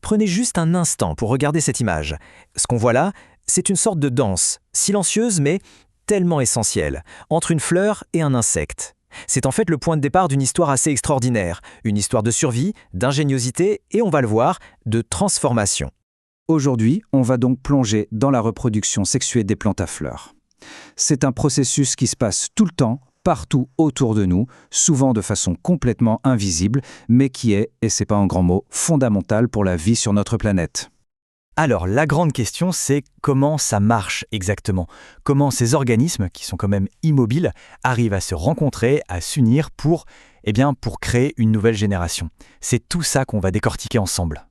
Prenez juste un instant pour regarder cette image. Ce qu'on voit là, c'est une sorte de danse, silencieuse mais tellement essentielle, entre une fleur et un insecte. C'est en fait le point de départ d'une histoire assez extraordinaire, une histoire de survie, d'ingéniosité et, on va le voir, de transformation. Aujourd'hui, on va donc plonger dans la reproduction sexuée des plantes à fleurs. C'est un processus qui se passe tout le temps, partout autour de nous, souvent de façon complètement invisible, mais qui est, et c'est pas un grand mot, fondamental pour la vie sur notre planète. Alors, la grande question, c'est comment ça marche exactement? Comment ces organismes, qui sont quand même immobiles, arrivent à se rencontrer, à s'unir pour créer une nouvelle génération? C'est tout ça qu'on va décortiquer ensemble.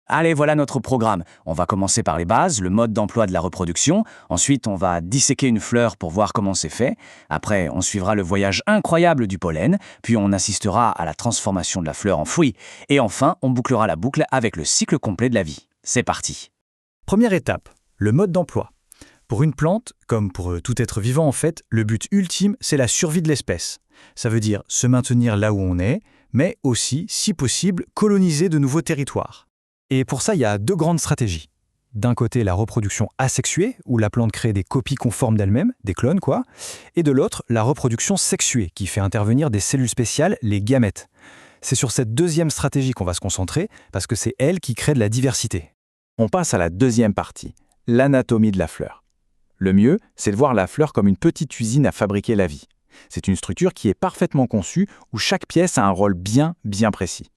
Allez, voilà notre programme. On va commencer par les bases, le mode d'emploi de la reproduction. Ensuite, on va disséquer une fleur pour voir comment c'est fait. Après, on suivra le voyage incroyable du pollen. Puis, on assistera à la transformation de la fleur en fruit. Et enfin, on bouclera la boucle avec le cycle complet de la vie. C'est parti. Première étape, le mode d'emploi. Pour une plante, comme pour tout être vivant en fait, le but ultime, c'est la survie de l'espèce. Ça veut dire se maintenir là où on est, mais aussi, si possible, coloniser de nouveaux territoires. Et pour ça, il y a deux grandes stratégies. D'un côté, la reproduction asexuée, où la plante crée des copies conformes d'elle-même, des clones quoi, et de l'autre, la reproduction sexuée, qui fait intervenir des cellules spéciales, les gamètes. C'est sur cette deuxième stratégie qu'on va se concentrer, parce que c'est elle qui crée de la diversité. On passe à la deuxième partie, l'anatomie de la fleur. Le mieux, c'est de voir la fleur comme une petite usine à fabriquer la vie. C'est une structure qui est parfaitement conçue, où chaque pièce a un rôle bien précis.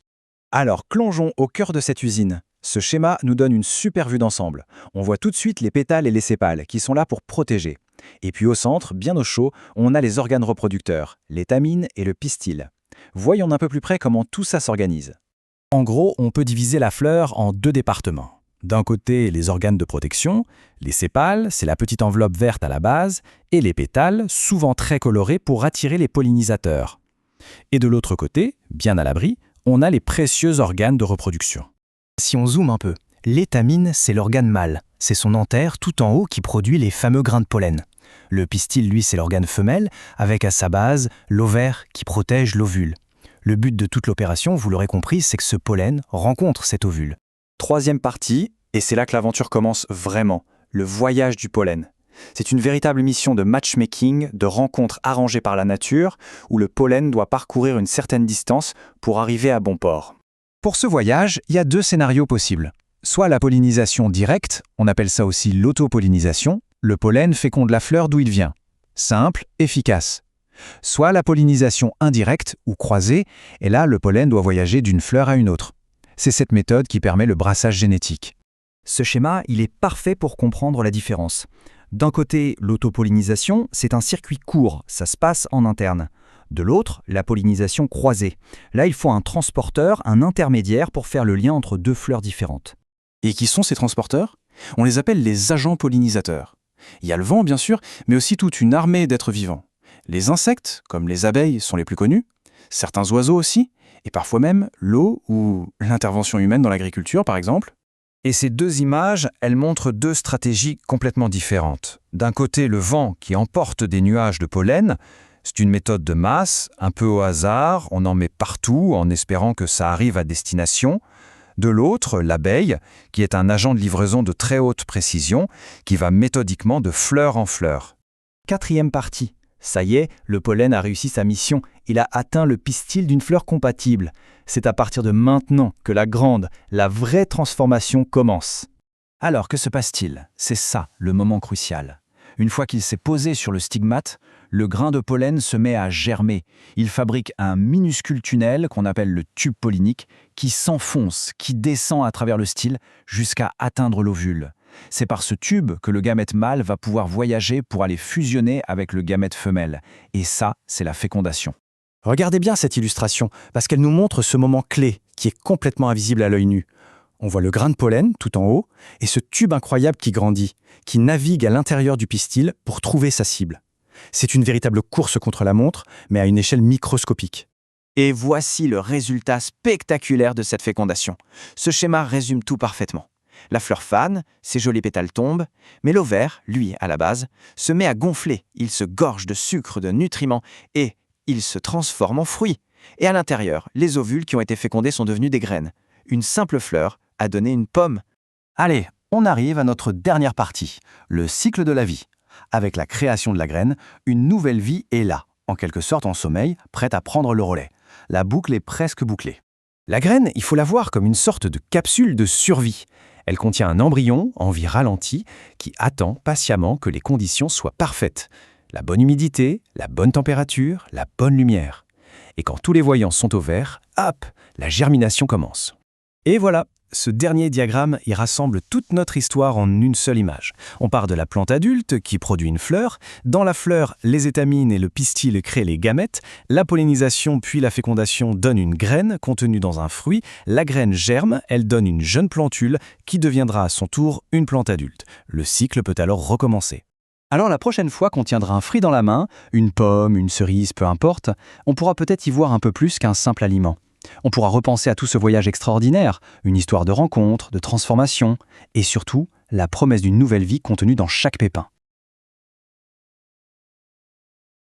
Alors, plongeons au cœur de cette usine. Ce schéma nous donne une super vue d'ensemble. On voit tout de suite les pétales et les sépales qui sont là pour protéger. Et puis au centre, bien au chaud, on a les organes reproducteurs, l'étamine et le pistil. Voyons d'un peu plus près comment tout ça s'organise. En gros, on peut diviser la fleur en deux départements. D'un côté, les organes de protection, les sépales, c'est la petite enveloppe verte à la base, et les pétales, souvent très colorés pour attirer les pollinisateurs. Et de l'autre côté, bien à l'abri, on a les précieux organes de reproduction. Si on zoome un peu, l'étamine, c'est l'organe mâle. C'est son antère tout en haut qui produit les fameux grains de pollen. Le pistil, lui, c'est l'organe femelle, avec à sa base l'ovaire qui protège l'ovule. Le but de toute l'opération, vous l'aurez compris, c'est que ce pollen rencontre cet ovule. Troisième partie, et c'est là que l'aventure commence vraiment, le voyage du pollen. C'est une véritable mission de matchmaking, de rencontre arrangée par la nature, où le pollen doit parcourir une certaine distance pour arriver à bon port. Pour ce voyage, il y a deux scénarios possibles. Soit la pollinisation directe, on appelle ça aussi l'autopollinisation, le pollen féconde la fleur d'où il vient. Simple, efficace. Soit la pollinisation indirecte ou croisée, et là le pollen doit voyager d'une fleur à une autre. C'est cette méthode qui permet le brassage génétique. Ce schéma, il est parfait pour comprendre la différence. D'un côté, l'autopollinisation, c'est un circuit court, ça se passe en interne. De l'autre, la pollinisation croisée. Là, il faut un transporteur, un intermédiaire pour faire le lien entre deux fleurs différentes. Et qui sont ces transporteurs? On les appelle les agents pollinisateurs. Il y a le vent, bien sûr, mais aussi toute une armée d'êtres vivants. Les insectes, comme les abeilles, sont les plus connus, certains oiseaux aussi, et parfois même l'eau ou l'intervention humaine dans l'agriculture, par exemple. Et ces deux images, elles montrent deux stratégies complètement différentes. D'un côté, le vent qui emporte des nuages de pollen, c'est une méthode de masse, un peu au hasard, on en met partout en espérant que ça arrive à destination. De l'autre, l'abeille, qui est un agent de livraison de très haute précision, qui va méthodiquement de fleur en fleur. Quatrième partie. Ça y est, le pollen a réussi sa mission. Il a atteint le pistil d'une fleur compatible. C'est à partir de maintenant que la vraie transformation commence. Alors, que se passe-t-il? C'est ça, le moment crucial. Une fois qu'il s'est posé sur le stigmate, le grain de pollen se met à germer. Il fabrique un minuscule tunnel qu'on appelle le tube pollinique qui s'enfonce, qui descend à travers le style jusqu'à atteindre l'ovule. C'est par ce tube que le gamète mâle va pouvoir voyager pour aller fusionner avec le gamète femelle. Et ça, c'est la fécondation. Regardez bien cette illustration, parce qu'elle nous montre ce moment clé qui est complètement invisible à l'œil nu. On voit le grain de pollen tout en haut et ce tube incroyable qui grandit, qui navigue à l'intérieur du pistil pour trouver sa cible. C'est une véritable course contre la montre, mais à une échelle microscopique. Et voici le résultat spectaculaire de cette fécondation. Ce schéma résume tout parfaitement. La fleur fane, ses jolis pétales tombent, mais l'ovaire, lui, à la base, se met à gonfler. Il se gorge de sucre, de nutriments, et il se transforme en fruit. Et à l'intérieur, les ovules qui ont été fécondés sont devenus des graines. Une simple fleur, à donner une pomme. Allez, on arrive à notre dernière partie, le cycle de la vie. Avec la création de la graine, une nouvelle vie est là, en quelque sorte en sommeil, prête à prendre le relais. La boucle est presque bouclée. La graine, il faut la voir comme une sorte de capsule de survie. Elle contient un embryon en vie ralentie qui attend patiemment que les conditions soient parfaites. La bonne humidité, la bonne température, la bonne lumière. Et quand tous les voyants sont au vert, hop, la germination commence. Et voilà, ce dernier diagramme y rassemble toute notre histoire en une seule image. On part de la plante adulte qui produit une fleur. Dans la fleur, les étamines et le pistil créent les gamètes. La pollinisation puis la fécondation donnent une graine contenue dans un fruit. La graine germe, elle donne une jeune plantule qui deviendra à son tour une plante adulte. Le cycle peut alors recommencer. Alors la prochaine fois qu'on tiendra un fruit dans la main, une pomme, une cerise, peu importe, on pourra peut-être y voir un peu plus qu'un simple aliment. On pourra repenser à tout ce voyage extraordinaire, une histoire de rencontre, de transformation, et surtout, la promesse d'une nouvelle vie contenue dans chaque pépin.